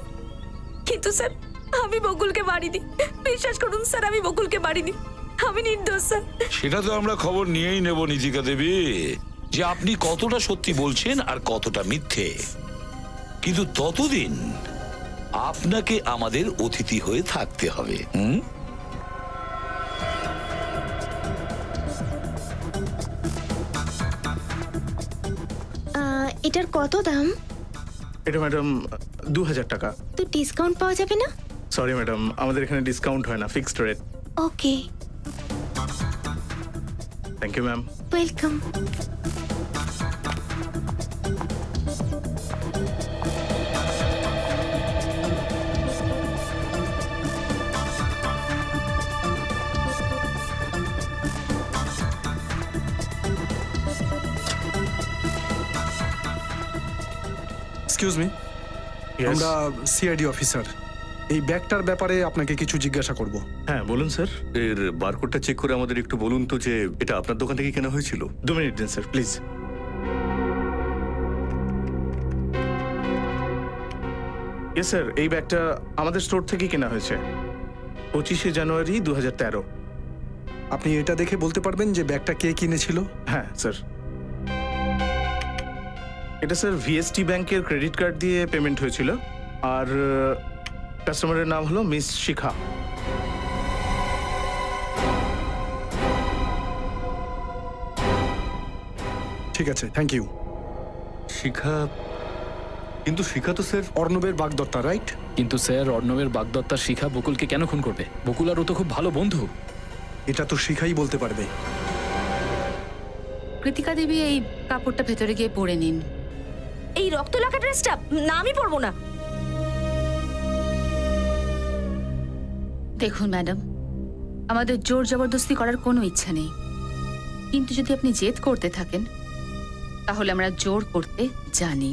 Speaker 8: কিন্তু স্যার, আমি বকুলকে মারিনি। বিশ্বাস করুন স্যার, আমি বকুলকে মারিনি। আমি নির্দোষ স্যার।
Speaker 10: সেটা তো আমরা খবর নিয়েই নেব নিতিকা দেবী, যে আপনি কতটা সত্যি বলছেন আর কতটা মিথ্যে। কিন্তু ততদিন আপনাকে আমাদের অতিথি হয়ে থাকতে হবে।
Speaker 7: এটার কত দাম?
Speaker 2: এটা ম্যাডাম 2000 টাকা।
Speaker 7: তো ডিসকাউন্ট পাওয়া যাবে না?
Speaker 2: সরি ম্যাডাম, আমাদের এখানে ডিসকাউন্ট হয় না, fixed rate.
Speaker 7: Okay,
Speaker 2: thank you ma'am.
Speaker 7: Welcome.
Speaker 11: Excuse me, আমরা সিআইডি অফিসার। এই ব্যাগটার ব্যাপারে আপনাকে কিছু জিজ্ঞাসা করব।
Speaker 2: হ্যাঁ বলুন স্যার।
Speaker 1: এর বারকোডটা চেক করে আমাদের একটু বলুন তো যে এটা আপনার দোকান থেকে কেনা হয়েছিল।
Speaker 2: 2 মিনিট দিন স্যার প্লিজ। ইয়েস স্যার, এই ব্যাগটা আমাদের স্টোর থেকে কেনা হয়েছে 25শে জানুয়ারি 2013।
Speaker 11: আপনি এটা দেখে বলতে পারবেন যে ব্যাগটা কে কিনেছিল?
Speaker 2: হ্যাঁ স্যার, এটা স্যার ভিএসটি ব্যাংকের ক্রেডিট কার্ড দিয়ে পেমেন্ট হয়েছিল। আর কাস্টমারের নাম হলো মিস শিখা।
Speaker 11: ঠিক আছে, থ্যাংক ইউ।
Speaker 1: শিখা? কিন্তু শিখা তো স্যার
Speaker 11: অর্ণবের বাগদত্তা, রাইট?
Speaker 12: কিন্তু স্যার, অর্ণবের বাগদত্তা শিখা বকুলকে কেন খুন করবে? বকুল আর ও তো খুব ভালো বন্ধু।
Speaker 11: এটা তো শিখাই বলতে পারবে।
Speaker 5: কৃতিকা দেবী, এই কাপড়টা ভেতরে গিয়ে পরে নিন।
Speaker 8: এই রক্ত লাগা ড্রেসটা না, আমি পরবো না।
Speaker 5: দেখুন ম্যাডাম, আমাদের জোর জবরদস্তি করার কোনো ইচ্ছা নেই, কিন্তু যদি আপনি জেদ করতে থাকেন তাহলে আমরা জোর করতে জানি।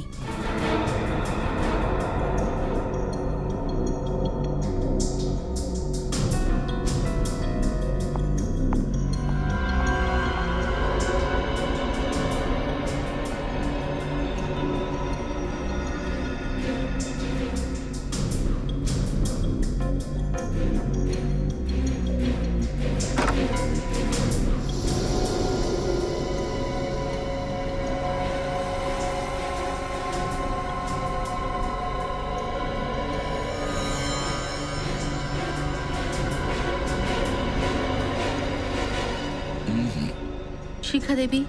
Speaker 5: শিখা দেবী,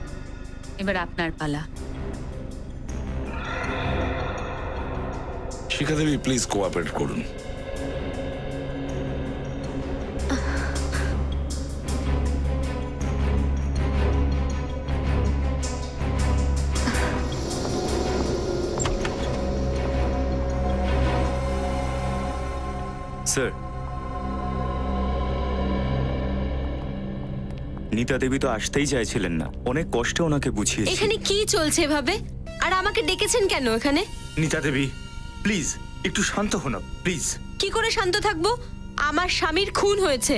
Speaker 5: এবার আপনার পালা।
Speaker 10: শিখা দেবী, প্লিজ কোঅপারেট করুন।
Speaker 6: স্যার, নিতা দেবী তো আসতেই চাইছিলেন না। অনেক কষ্টে ওনাকে বুঝিয়েছি।
Speaker 8: এখানে কি চলছে এভাবে? আর আমাকে ডেকেছেন কেন এখানে?
Speaker 6: নিতা দেবী, প্লিজ একটু শান্ত হন, প্লিজ।
Speaker 8: কি করে শান্ত থাকবো? আমার স্বামীর খুন হয়েছে।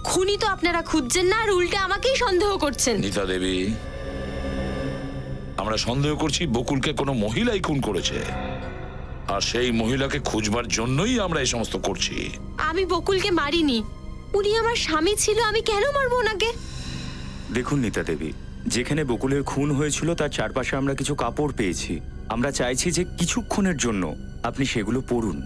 Speaker 8: খুনি তো আপনারা খুঁজছেন না, আর উল্টে আমাকেই সন্দেহ করছেন।
Speaker 10: নিতা দেবী, আমরা সন্দেহ করছি বকুলকে কোনো মহিলাই খুন করেছে, আর সেই মহিলাকে খুঁজবার জন্যই আমরা এই সমস্ত করছি।
Speaker 7: আমি বকুলকে মারিনি, উনি আমার স্বামী ছিল, আমি কেন মারবো ওনাকে?
Speaker 6: দেখুন নিতা দেবী, যেখানে বকুলের খুন হয়েছিল তার চারপাশে আমরা কিছু কাপড় পেয়েছি। আমরা চাইছি যে কিছুক্ষণের জন্য আপনি সেগুলো পরুন।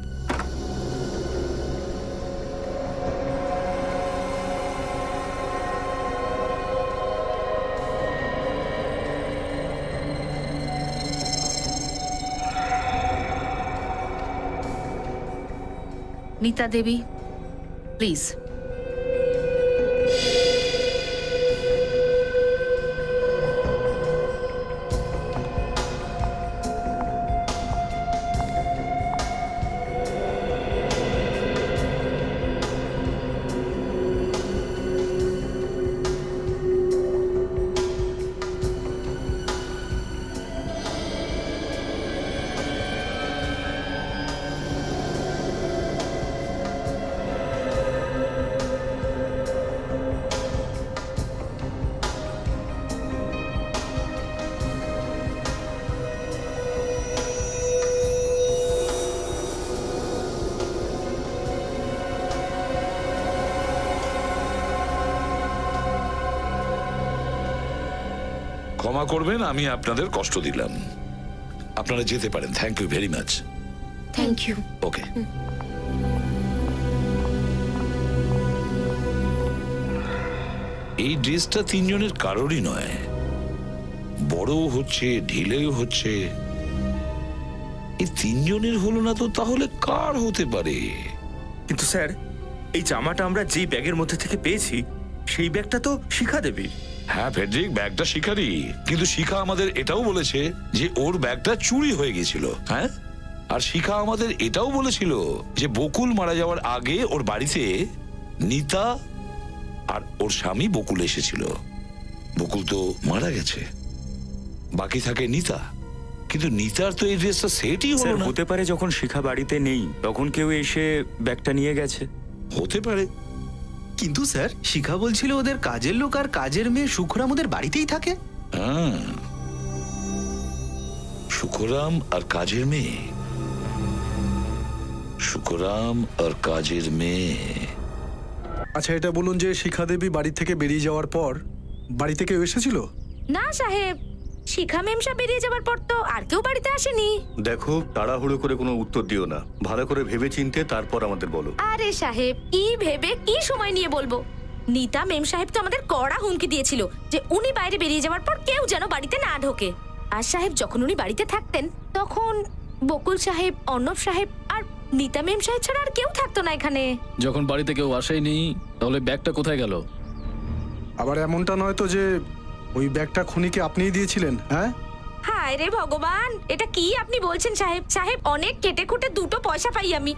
Speaker 5: নীতা দেবী, প্লিজ।
Speaker 10: ক্ষমা করবেন, আমি আপনাদের কষ্ট দিলাম। আপনারা যেতে পারেন। Thank you very much.
Speaker 7: Thank you.
Speaker 10: Okay. এই ড্রেসটা তিনজনের কারোরই নয়, বড়ও হচ্ছে ঢিলেও হচ্ছে। এই তিনজনের হলো না তো তাহলে কার হতে পারে?
Speaker 6: কিন্তু স্যার, এই জামাটা আমরা যেই ব্যাগের মধ্যে থেকে পেয়েছি সেই ব্যাগটা তো শিখা দেবী।
Speaker 10: হ্যাঁ ফেডরিক, ব্যাগটা শিখারই, কিন্তু শিখা আমাদের এটাও বলেছে যে ওর ব্যাগটা চুরি হয়ে গেছিল। হ্যাঁ, আর শিখা আমাদের এটাও বলেছিল যে বকুল মারা যাওয়ার আগে ওর বাড়িতে নিতা আর ওর স্বামী বকুল এসেছিল। বকুল তো মারা গেছে, বাকি থাকে নিতা। কিন্তু নিতার তো এই ড্রেসটা সেটই হলো না।
Speaker 6: হতে পারে যখন শিখা বাড়িতে নেই তখন কেউ এসে ব্যাগটা নিয়ে গেছে।
Speaker 10: হতে পারে।
Speaker 13: কিন্তু স্যার, শিখা বলছিল ওদের কাজের লোক আর কাজের মেয়ে সুখরাম ওদের বাড়িতেই থাকে।
Speaker 10: হ্যাঁ, সুখরাম আর কাজের মেয়ে। সুখরাম আর কাজের মেয়ে।
Speaker 11: আচ্ছা, এটা বলুন যে শিখা দেবী বাড়ি থেকে বেরিয়ে যাওয়ার পর বাড়িতে কেউ এসেছিল?
Speaker 8: না সাহেব, শিখা মেমসা বেরিয়ে যাবার পর তো আর কেউ বাড়িতে আসেনি।
Speaker 14: দেখো, তাড়াহুড়ো করে কোনো উত্তর দিও না, ভালো করে ভেবে চিনতে তারপর আমাদের বলো।
Speaker 8: আরে সাহেব, কি ভেবে কি সময় নিয়ে বলবো? নিতা মেম সাহেব তো আমাদের কড়া হুমকি দিয়েছিল যে উনি বাইরে বেরিয়ে যাওয়ার পর কেউ যেন বাড়িতে না ঢোকে। আর সাহেব, যখন উনি বাড়িতে থাকতেন তখন বকুল সাহেব, অর্ণব সাহেব আর নিতা মেম সাহেব ছাড়া আর কেউ থাকতো না এখানে।
Speaker 12: যখন বাড়িতে কেউ আসেনি তাহলে ব্যাগটা কোথায় গেল?
Speaker 11: আবার এমনটা নয় তো যে ওই ব্যাগটা খুনিকে আপনিই দিয়েছিলেন? হ্যাঁ,
Speaker 8: হায় রে ভগবান, এটা কি আপনি বলছেন সাহেব? সাহেব, অনেক কেটে খুঁটে দুটো পয়সা পাই আমি।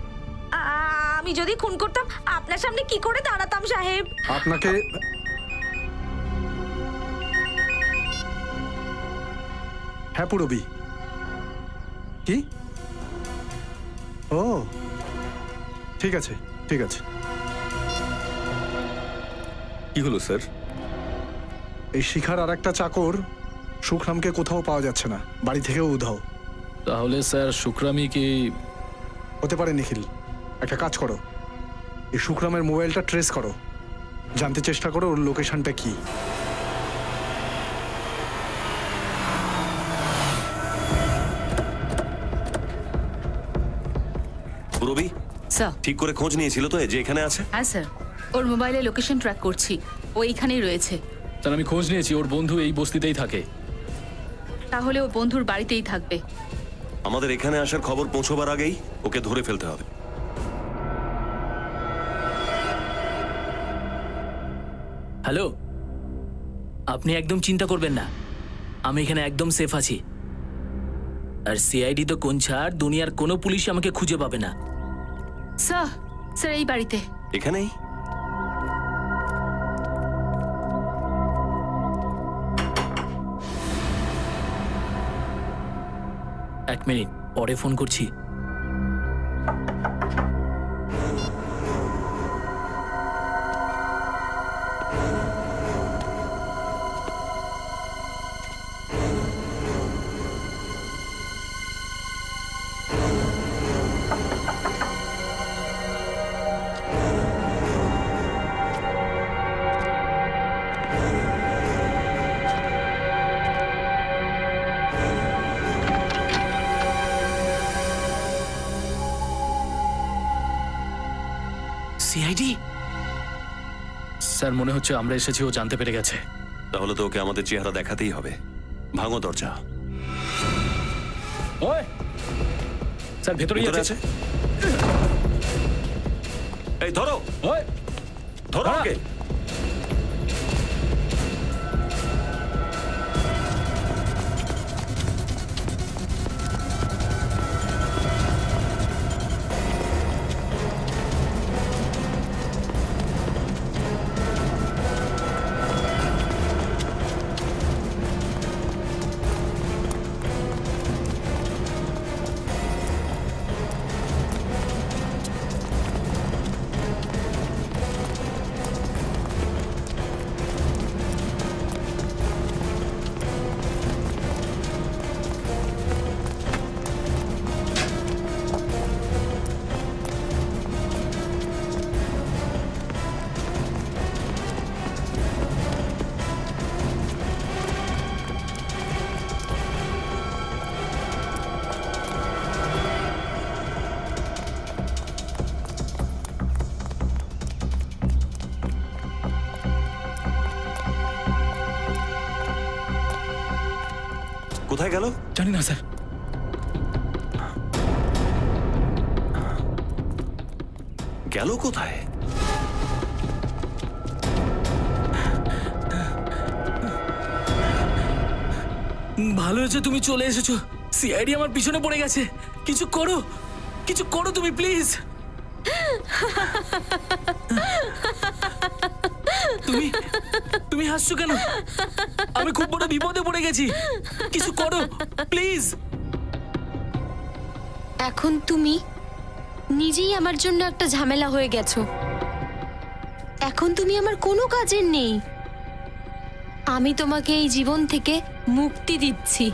Speaker 8: আমি যদি খুন করতাম আপনার সামনে কি করে দাঁড়াতাম সাহেব?
Speaker 11: আপনাকে হ্যাঁ পুরবি কি? ও ঠিক আছে, ঠিক আছে।
Speaker 14: কি হলো স্যার?
Speaker 11: এই শিখার আর একটা চাকর সুখরামকে কোথাও পাওয়া যাচ্ছে না, বাড়ি থেকেও উধাও।
Speaker 12: তাহলে স্যার শুক্রামি কি?
Speaker 11: হতে পারে নিখিল। একটা কাজ করো, এই সুখরামের মোবাইলটা ট্রেস করো, জানতে চেষ্টা করো ওর লোকেশনটা কি।
Speaker 14: রবি,
Speaker 5: স্যার।
Speaker 14: ঠিক করে খোঁজ নিয়েছিল তো যে এখানে আছে?
Speaker 5: হ্যাঁ স্যার, ওর মোবাইলে লোকেশন ট্র্যাক করছি, ও এইখানেই রয়েছে।
Speaker 12: স্যার, আমি খোঁজ নিয়েছি, ওর বন্ধু এই বস্তিতেই থাকে।
Speaker 5: তাহলে ও বন্ধুর বাড়িতেই থাকবে।
Speaker 14: আমাদের এখানে আসার খবর পৌঁছবার আগেই ওকে ধরে ফেলতে হবে।
Speaker 4: হ্যালো, আপনি একদম চিন্তা করবেন না, আমি এখানে একদম সেফ আছি। আর সিআইডি তো কোন ছাড়, দুনিয়ার কোনো পুলিশ আমাকে খুঁজে পাবে না।
Speaker 5: স্যার, স্যার এই বাড়িতে।
Speaker 14: এখানেই?
Speaker 4: এক মিনিট, পরে ফোন করছি। সিআইডি?
Speaker 12: স্যার মনে হচ্ছে আমরা এসেছি, ও জানতে পেরে গেছে।
Speaker 14: তাহলে তো ওকে আমাদের চেহারা দেখাতেই হবে। ভাঙো দরজা।
Speaker 12: ওই স্যার ভেতরেই
Speaker 14: ভিতরে
Speaker 12: আছে।
Speaker 14: আছে? এই ধরো,
Speaker 12: ওই
Speaker 14: ধরো ওকে। কোথায় গেল?
Speaker 12: জানি না স্যার।
Speaker 14: গেল কোথায়?
Speaker 4: ভালো হয়েছে তুমি চলে এসেছো। সিআইডি আমার পিছনে পড়ে গেছে। কিছু করো, কিছু করো তুমি প্লিজ। তুমি তুমি হাসছো কেন? আমি খুব বড় বিপদে পড়ে গেছি। কিছু করো প্লিজ।
Speaker 8: এখন তুমি নিজেই আমার জন্য একটা ঝামেলা হয়ে গেছো। এখন তুমি আমার কোনো কাজের নেই। আমি তোমাকে এই জীবন থেকে মুক্তি দিচ্ছি।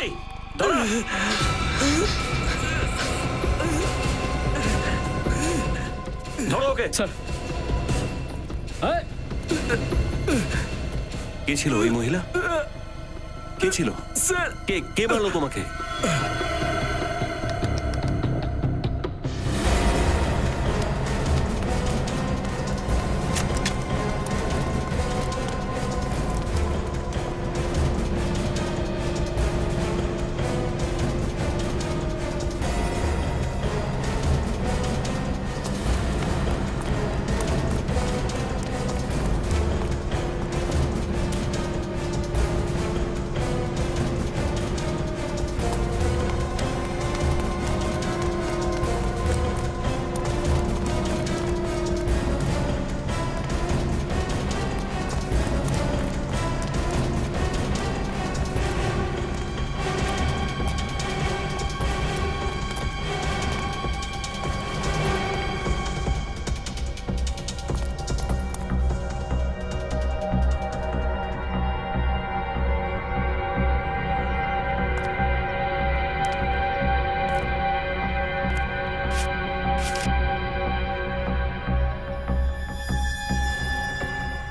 Speaker 14: এই, ধরো। ধরো ওকে।
Speaker 12: স্যার
Speaker 14: কে ছিল ওই মহিলা? কে ছিল?
Speaker 4: স্যার
Speaker 14: কে মারলো তোমাকে?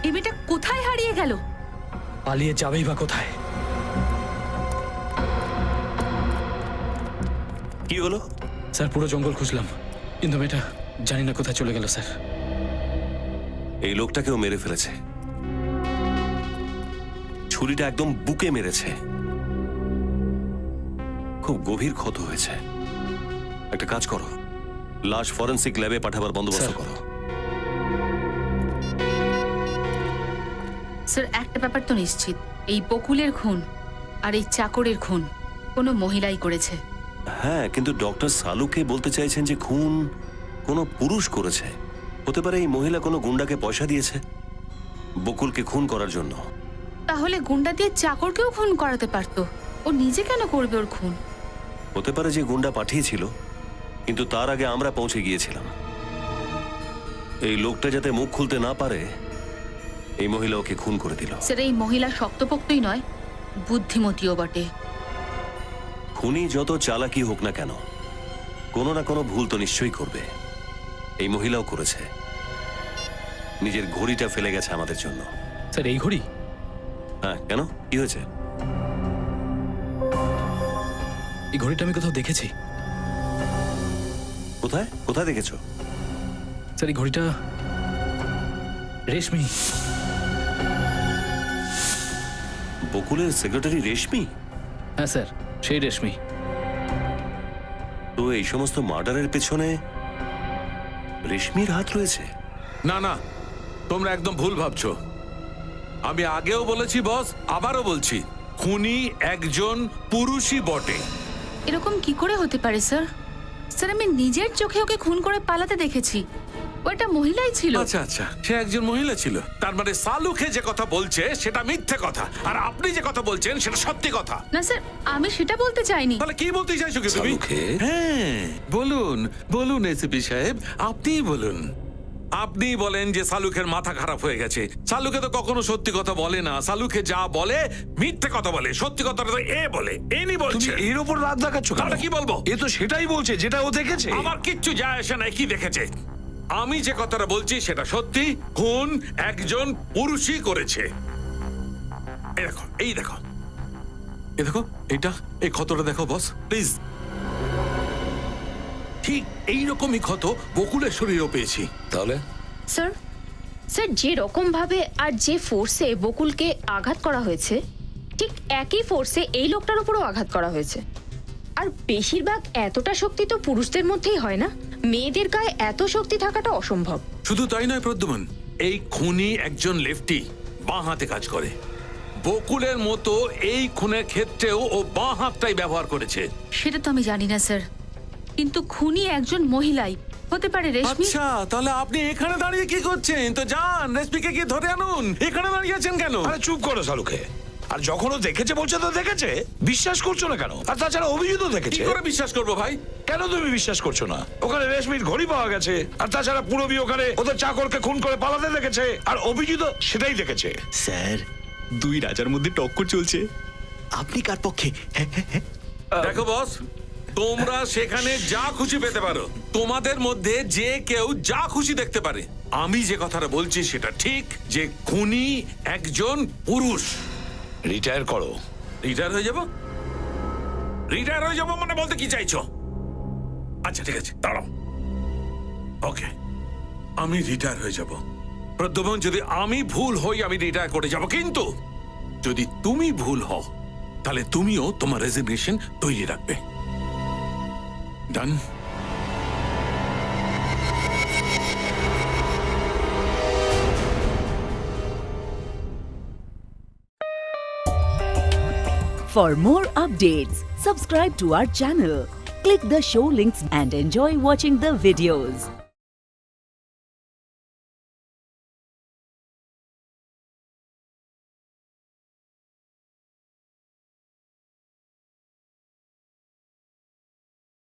Speaker 5: এই মেয়েটা কোথায় হারিয়ে গেল?
Speaker 12: পালিয়ে যাবেই বা কোথায়?
Speaker 14: কি হলো?
Speaker 12: স্যার পুরো জঙ্গল খুঁজলাম, কিন্তু মেয়েটা জানি না কোথায় চলে গেল স্যার।
Speaker 14: এই লোকটাকেও মেরে ফেলেছে। ছুরিটা একদম বুকে মেরেছে। খুব গভীর ক্ষত হয়েছে। একটা কাজ করো, লাশ ফরেনসিক ল্যাবে পাঠাবার বন্দোবস্ত
Speaker 12: স্যার।
Speaker 14: করো।
Speaker 5: স্যার একটা ব্যাপার তো নিশ্চিত, এই বকুলের খুন আর এই চাকরের খুন কোনো মহিলাই করেছে।
Speaker 14: হ্যাঁ, কিন্তু ডক্টর সালুকে বলতে চাইছেন যে খুন কোনো পুরুষ করেছে। হতে পারে এই মহিলা কোনো গুন্ডাকে পয়সা দিয়েছে বকুলকে খুন করার জন্য।
Speaker 5: তাহলে গুন্ডা দিয়ে চাকরকেও খুন করাতে পারতো। ও নিজে কেন করবে ওর খুন?
Speaker 14: হতে পারে যে গুন্ডা পাঠিয়েছিল, কিন্তু তার আগে আমরা পৌঁছে গিয়েছিলাম। এই লোকটা যাতে মুখ খুলতে না পারে এই মহিলা ওকে খুন করে দিল।
Speaker 5: স্যার এই মহিলা শক্তপোক্তই নয়, বুদ্ধিমতীও বটে।
Speaker 14: খুনি যত চালাকি হোক না কেন, কোনো না কোনো ভুল তো নিশ্চয়ই করবে। এই মহিলাও করেছে, নিজের ঘড়িটা ফেলে গেছে আমাদের জন্য।
Speaker 12: স্যার এই ঘড়ি?
Speaker 14: হ্যাঁ, কেন, কি হয়েছে?
Speaker 12: এই ঘড়িটা আমি কোথাও দেখেছি।
Speaker 14: কোথায় কোথায় দেখেছো?
Speaker 12: স্যার এই ঘড়িটা রেশমি।
Speaker 14: বকুলের সেক্রেটারি রেশমি?
Speaker 12: হ্যাঁ স্যার, সেই রেশমি।
Speaker 14: তো এই সমস্ত মার্ডারের পেছনে রেশমির হাত রয়েছে?
Speaker 9: না না, তোমরা একদম ভুল ভাবছো। আমি আগেও বলেছি বস, আবারও বলছি, খুনি একজন পুরুষই বটে।
Speaker 5: এরকম কি করে হতে পারে স্যার? স্যার আমি নিজের চোখে ওকে খুন করে পালাতে দেখেছি। ও একটা মহিলাই ছিল।
Speaker 9: আচ্ছা আচ্ছা, সে একজন মহিলা ছিল। তার মানে সালুকে যে কথা বলছে সেটা মিথ্যে কথা, আর আপনি যে কথা বলছেন সেটা সত্যি কথা।
Speaker 5: না স্যার, আমি সেটা বলতে চাইনি।
Speaker 9: তাহলে কি বলতে চাইছো কি তুমি?
Speaker 10: সালুকে?
Speaker 9: হ্যাঁ বলুন, বলুন এসিপি সাহেব, আপনিই বলুন। আপনি বলেন যে সালুকের মাথা খারাপ হয়ে গেছে। সালুকে তো কখনো সত্যি কথা বলে না। সালুকে যা বলে মিথ্যে কথা বলে, সত্যি কথাটা তো এ বলে। এনি
Speaker 10: তুমি
Speaker 9: বলছে।
Speaker 10: এর উপর রাগ দেখাচ্ছ কেন?
Speaker 9: তাহলে কি বলবো?
Speaker 10: এ তো সেটাই বলছে যেটা ও দেখেছে।
Speaker 9: আমার কিচ্ছু যায় আসে না কি দেখেছে। আমি যে কথাটা বলছি সেটা সত্যি। খুন একজন পুরুষই করেছে। এই দেখো, এই দেখো, এই দেখো, এটা এই ক্ষতটা দেখো বস প্লিজ। ঠিক এইরকমই ক্ষত বকুলের শরীরেও পেয়েছি।
Speaker 10: তাহলে
Speaker 7: স্যার, স্যার যে রকম ভাবে আর যে ফোর্সে বকুলকে আঘাত করা হয়েছে, ঠিক একই ফোর্সে এই লোকটার উপরও আঘাত করা হয়েছে। আর বেশিরভাগ এতটা শক্তি তো পুরুষদের মধ্যেই হয় না, মেয়েদের গায়ে এত শক্তি থাকাটা অসম্ভব।
Speaker 9: শুধু তাই নয় প্রদ্যুমন, এই খুনি একজন লেফটি, বাঁ হাতে কাজ করে। বকুলের মতো এই খুনের ক্ষেত্রেও ও বাঁ হাতটাই ব্যবহার করেছে।
Speaker 5: সেটা তো আমি জানি না স্যার, কিন্তু খুনি একজন মহিলাই হতে পারে রেশমি।
Speaker 9: আচ্ছা, তাহলে আপনি এখানে দাঁড়িয়ে কি করছেন? তো যান রেশমিকে গিয়ে ধরে আনুন। এখানে দাঁড়িয়ে আছেন কেন?
Speaker 10: আরে চুপ করো সালুকে। আর যখন ও দেখেছে বলছে তো দেখেছে, বিশ্বাস করছো না কেন? আর তাছাড়া অভিজিৎও
Speaker 9: কি
Speaker 10: দেখেছে।
Speaker 9: করে বিশ্বাস করবো ভাই?
Speaker 10: কেন তুমি বিশ্বাস করছো না? ওখানে রেশমির ঘড়ি পাওয়া গেছে, আর তাছাড়া পুরবি ওখানে ওদের চাকরকে খুন করে পালাতে দেখেছে, আর অভিজিৎও সেটাই দেখেছে।
Speaker 13: স্যার, দুই রাজার মধ্যে টক্কর চলছে, আপনি কার পক্ষে?
Speaker 9: দেখো বস, তোমরা সেখানে যা খুশি পেতে পারো। তোমাদের মধ্যে যে কেউ যা খুশি দেখতে পারে। আমি যে কথাটা বলছি সেটা ঠিক, যে খুনি একজন পুরুষ।
Speaker 10: রিটায়ার করো।
Speaker 9: রিটায়ার হয়ে যাব? রিটায়ার হয়ে যাব মানে বলতে কি চাইছো? আচ্ছা ঠিক আছে, দাঁড়াও। ওকে, আমি রিটায়ার হয়ে যাব। প্রদ্যুমন, যদি আমি ভুল হই আমি রিটায়ার করে যাব, কিন্তু যদি তুমি ভুল হও তাহলে তুমিও তোমার রেজিগনেশন তৈরি রাখবে। ডান?
Speaker 15: For more updates, subscribe to our channel, click the show links and enjoy watching the videos.